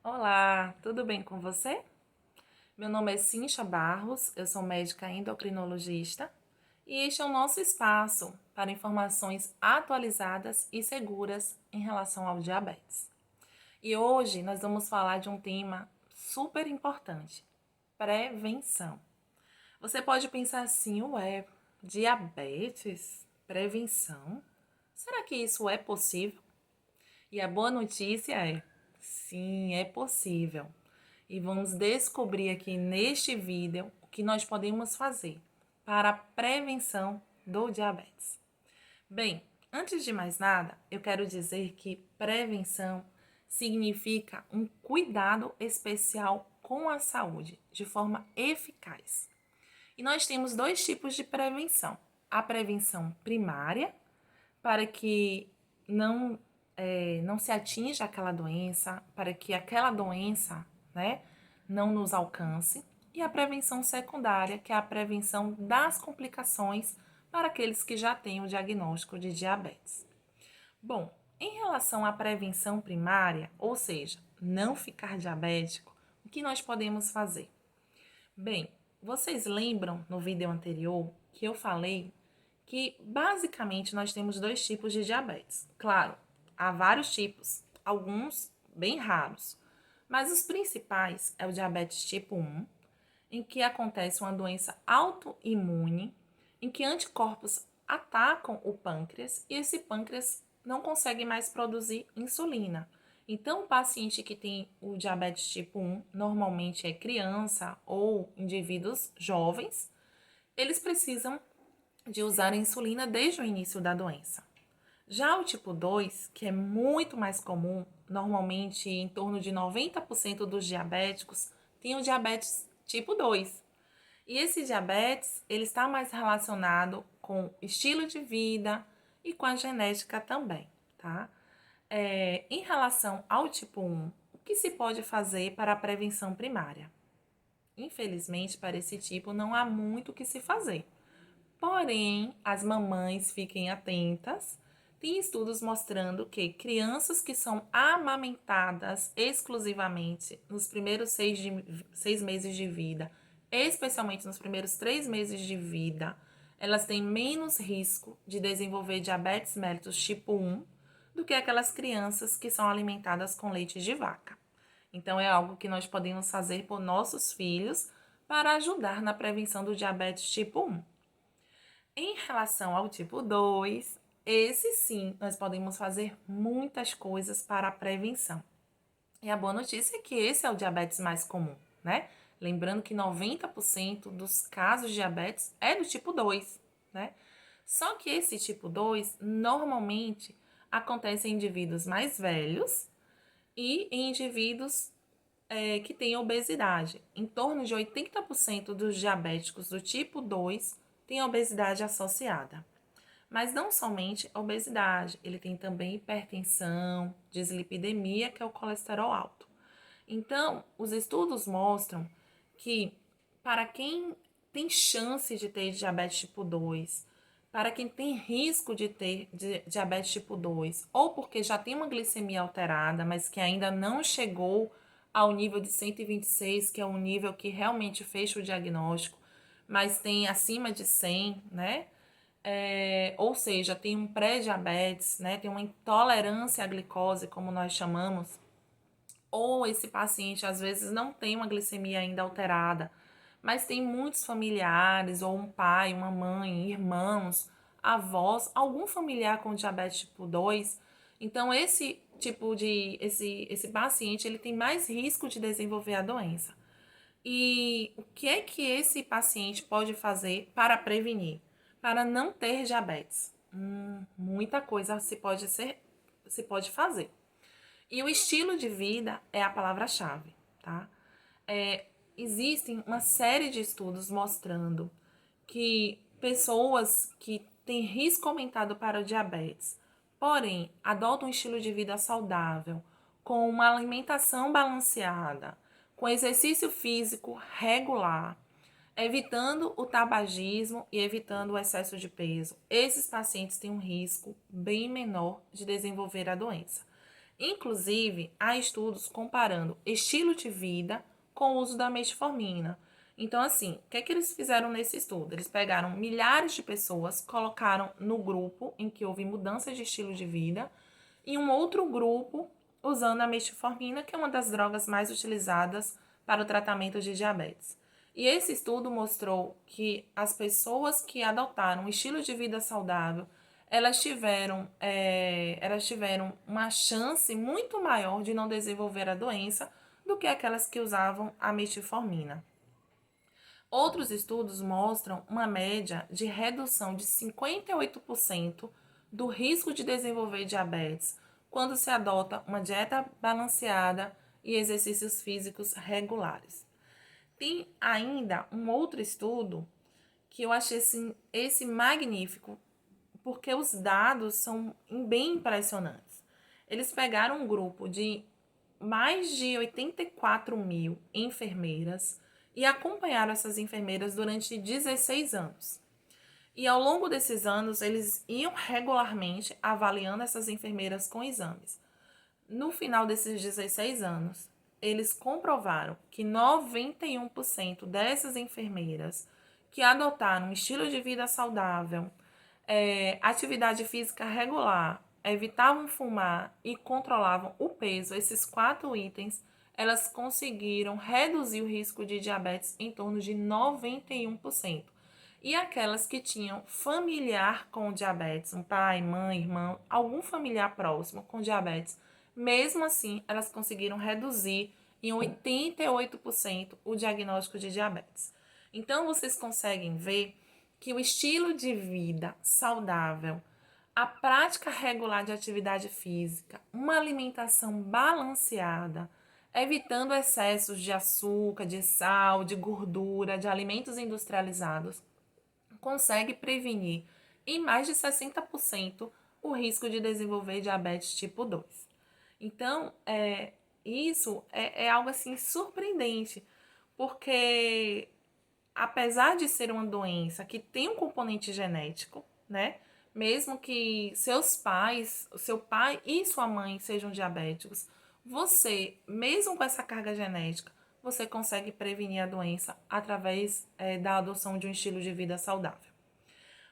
Olá, tudo bem com você? Meu nome é Cíntia Barros, eu sou médica endocrinologista e este é o nosso espaço para informações atualizadas e seguras em relação ao diabetes. E hoje nós vamos falar de um tema super importante: prevenção. Você pode pensar assim, ué, diabetes? Prevenção? Será que isso é possível? E a boa notícia é: sim, é possível. E vamos descobrir aqui neste vídeo o que nós podemos fazer para a prevenção do diabetes. Bem, antes de mais nada, eu quero dizer que prevenção significa um cuidado especial com a saúde, de forma eficaz. E nós temos dois tipos de prevenção: a prevenção primária, para que não, não se atinja aquela doença, para que aquela doença, né, não nos alcance. E a prevenção secundária, que é a prevenção das complicações para aqueles que já têm o diagnóstico de diabetes. Bom, em relação à prevenção primária, ou seja, não ficar diabético, o que nós podemos fazer? Bem, vocês lembram no vídeo anterior que eu falei que basicamente nós temos dois tipos de diabetes. Claro, há vários tipos, alguns bem raros, mas os principais é o diabetes tipo 1, em que acontece uma doença autoimune, em que anticorpos atacam o pâncreas e esse pâncreas não consegue mais produzir insulina. Então, o paciente que tem o diabetes tipo 1, normalmente é criança ou indivíduos jovens, eles precisam de usar a insulina desde o início da doença. Já o tipo 2, que é muito mais comum, normalmente em torno de 90% dos diabéticos tem o diabetes tipo 2. E esse diabetes, ele está mais relacionado com estilo de vida e com a genética também, tá? Em relação ao tipo 1, o que se pode fazer para a prevenção primária? Infelizmente, para esse tipo, não há muito o que se fazer. Porém, as mamães fiquem atentas. Tem estudos mostrando que crianças que são amamentadas exclusivamente nos primeiros 6 meses de vida, especialmente nos primeiros 3 meses de vida, elas têm menos risco de desenvolver diabetes mellitus tipo 1 do que aquelas crianças que são alimentadas com leite de vaca. Então, é algo que nós podemos fazer por nossos filhos para ajudar na prevenção do diabetes tipo 1. Em relação ao tipo 2, esse sim, nós podemos fazer muitas coisas para a prevenção. E a boa notícia é que esse é o diabetes mais comum, né? Lembrando que 90% dos casos de diabetes é do tipo 2, né? Só que esse tipo 2 normalmente acontece em indivíduos mais velhos e em indivíduos que têm obesidade. Em torno de 80% dos diabéticos do tipo 2 têm obesidade associada. Mas não somente a obesidade, ele tem também hipertensão, dislipidemia, que é o colesterol alto. Então, os estudos mostram que para quem tem chance de ter diabetes tipo 2, para quem tem risco de ter diabetes tipo 2, ou porque já tem uma glicemia alterada, mas que ainda não chegou ao nível de 126, que é um nível que realmente fecha o diagnóstico, mas tem acima de 100, né? Ou seja, tem um pré-diabetes, né? Tem uma intolerância à glicose, como nós chamamos, ou esse paciente às vezes não tem uma glicemia ainda alterada, mas tem muitos familiares, ou um pai, uma mãe, irmãos, avós, algum familiar com diabetes tipo 2. Então, esse paciente, ele tem mais risco de desenvolver a doença. E o que é que esse paciente pode fazer para prevenir, para não ter diabetes? Muita coisa se pode fazer. E o estilo de vida é a palavra-chave, tá? Existem uma série de estudos mostrando que pessoas que têm risco aumentado para o diabetes, porém adotam um estilo de vida saudável, com uma alimentação balanceada, com exercício físico regular, evitando o tabagismo e evitando o excesso de peso, esses pacientes têm um risco bem menor de desenvolver a doença. Inclusive, há estudos comparando estilo de vida com o uso da metformina. Então, assim, o que é que eles fizeram nesse estudo? Eles pegaram milhares de pessoas, colocaram no grupo em que houve mudança de estilo de vida e um outro grupo usando a metformina, que é uma das drogas mais utilizadas para o tratamento de diabetes. E esse estudo mostrou que as pessoas que adotaram um estilo de vida saudável, elas tiveram uma chance muito maior de não desenvolver a doença do que aquelas que usavam a metformina. Outros estudos mostram uma média de redução de 58% do risco de desenvolver diabetes quando se adota uma dieta balanceada e exercícios físicos regulares. Tem ainda um outro estudo que eu achei esse magnífico, porque os dados são bem impressionantes. Eles pegaram um grupo de mais de 84 mil enfermeiras e acompanharam essas enfermeiras durante 16 anos. E ao longo desses anos, eles iam regularmente avaliando essas enfermeiras com exames. No final desses 16 anos, eles comprovaram que 91% dessas enfermeiras que adotaram um estilo de vida saudável, atividade física regular, evitavam fumar e controlavam o peso, esses 4 itens, elas conseguiram reduzir o risco de diabetes em torno de 91%. E aquelas que tinham familiar com diabetes, um pai, mãe, irmão, algum familiar próximo com diabetes, mesmo assim, elas conseguiram reduzir em 88% o diagnóstico de diabetes. Então, vocês conseguem ver que o estilo de vida saudável, a prática regular de atividade física, uma alimentação balanceada, evitando excessos de açúcar, de sal, de gordura, de alimentos industrializados, consegue prevenir em mais de 60% o risco de desenvolver diabetes tipo 2. Então, isso é algo assim surpreendente, porque apesar de ser uma doença que tem um componente genético, né? Mesmo que seus pais, o seu pai e sua mãe sejam diabéticos, você, mesmo com essa carga genética, você consegue prevenir a doença através da adoção de um estilo de vida saudável.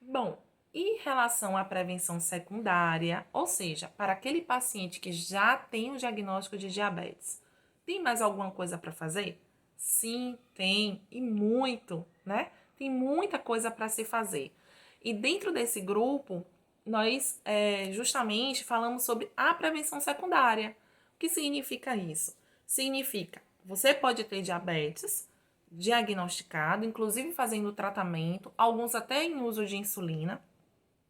Bom, em relação à prevenção secundária, ou seja, para aquele paciente que já tem o diagnóstico de diabetes, tem mais alguma coisa para fazer? Sim, tem, e muito, né? Tem muita coisa para se fazer. E dentro desse grupo, nós justamente falamos sobre a prevenção secundária. O que significa isso? Significa, você pode ter diabetes diagnosticado, inclusive fazendo tratamento, alguns até em uso de insulina,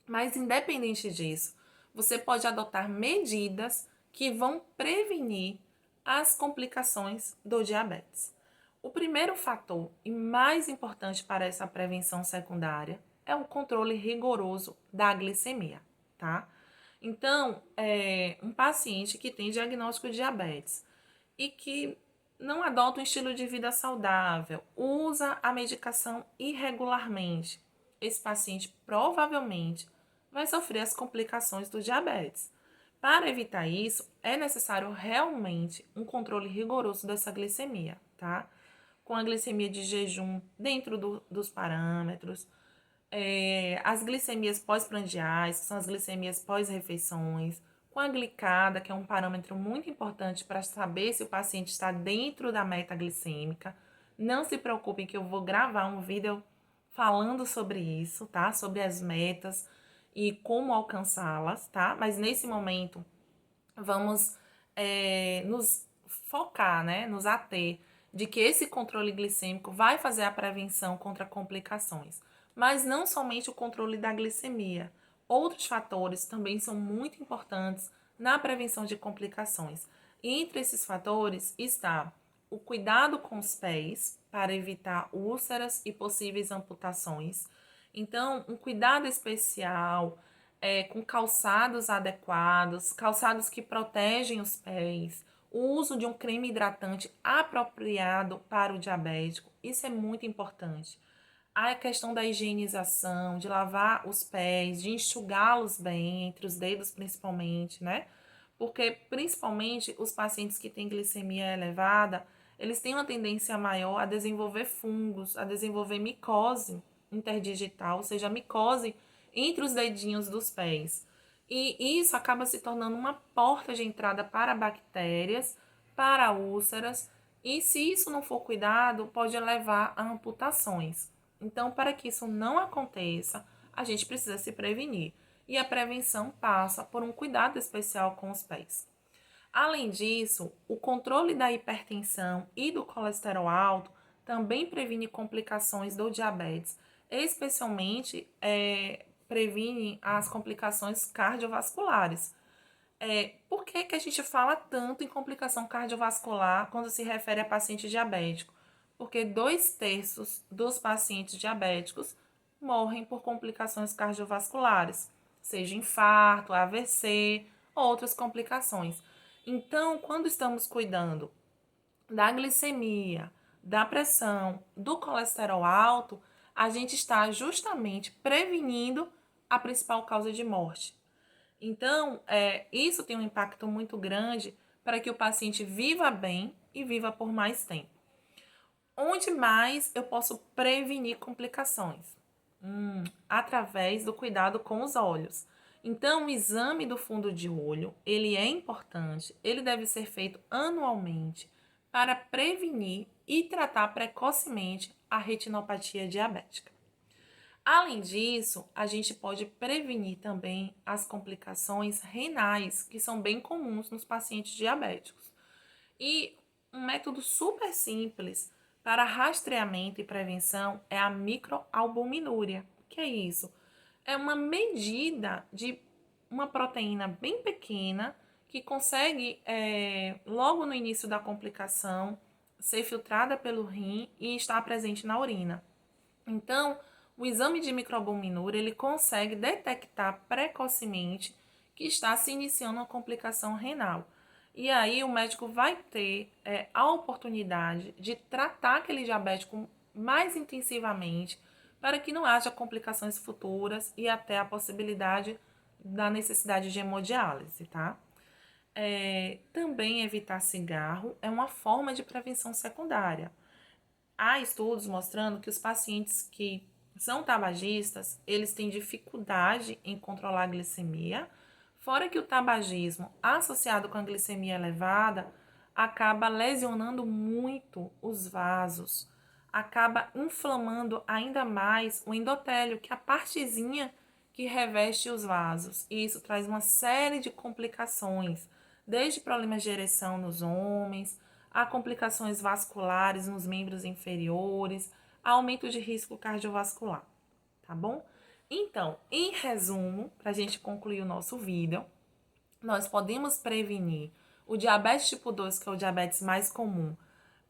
mas independente disso, você pode adotar medidas que vão prevenir as complicações do diabetes. O primeiro fator e mais importante para essa prevenção secundária é o controle rigoroso da glicemia, tá? Então, um paciente que tem diagnóstico de diabetes e que não adota um estilo de vida saudável, usa a medicação irregularmente, esse paciente provavelmente vai sofrer as complicações do diabetes. Para evitar isso, é necessário realmente um controle rigoroso dessa glicemia, tá? Com a glicemia de jejum dentro dos parâmetros, as glicemias pós-prandiais, que são as glicemias pós-refeições, com a glicada, que é um parâmetro muito importante para saber se o paciente está dentro da meta glicêmica. Não se preocupem que eu vou gravar um vídeo falando sobre isso, tá? Sobre as metas e como alcançá-las, tá? Mas nesse momento, vamos nos focar, né? Nos ater de que esse controle glicêmico vai fazer a prevenção contra complicações. Mas não somente o controle da glicemia. Outros fatores também são muito importantes na prevenção de complicações. E entre esses fatores está o cuidado com os pés para evitar úlceras e possíveis amputações. Então, um cuidado especial com calçados adequados, calçados que protegem os pés, o uso de um creme hidratante apropriado para o diabético, isso é muito importante. A questão da higienização, de lavar os pés, de enxugá-los bem, entre os dedos principalmente, né? porque principalmente os pacientes que têm glicemia elevada, eles têm uma tendência maior a desenvolver fungos, a desenvolver micose interdigital, ou seja, micose entre os dedinhos dos pés. E isso acaba se tornando uma porta de entrada para bactérias, para úlceras, e se isso não for cuidado, pode levar a amputações. Então, para que isso não aconteça, a gente precisa se prevenir. E a prevenção passa por um cuidado especial com os pés. Além disso, o controle da hipertensão e do colesterol alto também previne complicações do diabetes, especialmente previne as complicações cardiovasculares. Por que a gente fala tanto em complicação cardiovascular quando se refere a paciente diabético? Porque 2/3 dos pacientes diabéticos morrem por complicações cardiovasculares, seja infarto, AVC, outras complicações. Então, quando estamos cuidando da glicemia, da pressão, do colesterol alto, a gente está justamente prevenindo a principal causa de morte. Então, isso tem um impacto muito grande para que o paciente viva bem e viva por mais tempo. Onde mais eu posso prevenir complicações? Através do cuidado com os olhos. Então, o exame do fundo de olho, ele é importante, ele deve ser feito anualmente para prevenir e tratar precocemente a retinopatia diabética. Além disso, a gente pode prevenir também as complicações renais, que são bem comuns nos pacientes diabéticos. E um método super simples para rastreamento e prevenção é a microalbuminúria. Que é isso? É uma medida de uma proteína bem pequena que consegue, logo no início da complicação, ser filtrada pelo rim e estar presente na urina. Então, o exame de microalbuminúria ele consegue detectar precocemente que está se iniciando uma complicação renal. E aí o médico vai ter a oportunidade de tratar aquele diabético mais intensivamente para que não haja complicações futuras e até a possibilidade da necessidade de hemodiálise, tá? Também evitar cigarro é uma forma de prevenção secundária. Há estudos mostrando que os pacientes que são tabagistas, eles têm dificuldade em controlar a glicemia, fora que o tabagismo associado com a glicemia elevada acaba lesionando muito os vasos, acaba inflamando ainda mais o endotélio, que é a partezinha que reveste os vasos. E isso traz uma série de complicações, desde problemas de ereção nos homens, a complicações vasculares nos membros inferiores, aumento de risco cardiovascular, tá bom? Então, em resumo, para a gente concluir o nosso vídeo, nós podemos prevenir o diabetes tipo 2, que é o diabetes mais comum.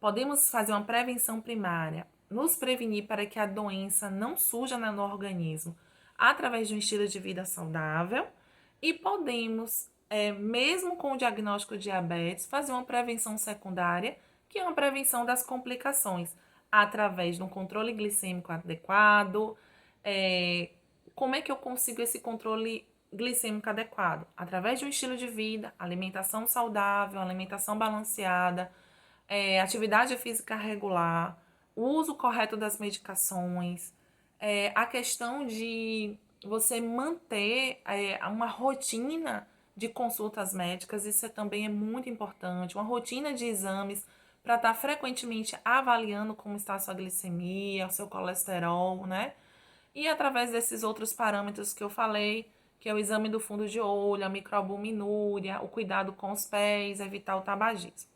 Podemos fazer uma prevenção primária, nos prevenir para que a doença não surja no organismo através de um estilo de vida saudável e podemos, mesmo com o diagnóstico de diabetes, fazer uma prevenção secundária, que é uma prevenção das complicações, através de um controle glicêmico adequado. Como é que eu consigo esse controle glicêmico adequado? Através de um estilo de vida, alimentação saudável, alimentação balanceada, atividade física regular, o uso correto das medicações, a questão de você manter uma rotina de consultas médicas, isso também é muito importante, uma rotina de exames para estar frequentemente avaliando como está a sua glicemia, o seu colesterol, né? E através desses outros parâmetros que eu falei, que é o exame do fundo de olho, a microalbuminúria, o cuidado com os pés, evitar o tabagismo.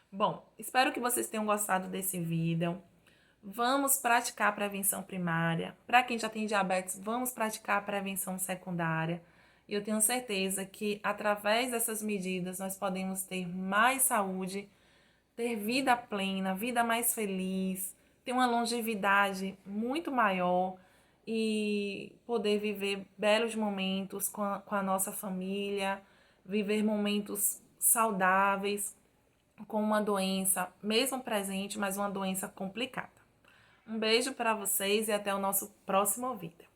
Bom, espero que vocês tenham gostado desse vídeo. Vamos praticar a prevenção primária. Para quem já tem diabetes, vamos praticar a prevenção secundária. E eu tenho certeza que através dessas medidas nós podemos ter mais saúde, ter vida plena, vida mais feliz, ter uma longevidade muito maior e poder viver belos momentos com a nossa família, viver momentos saudáveis com uma doença, mesmo presente, mas uma doença complicada. Um beijo para vocês e até o nosso próximo vídeo.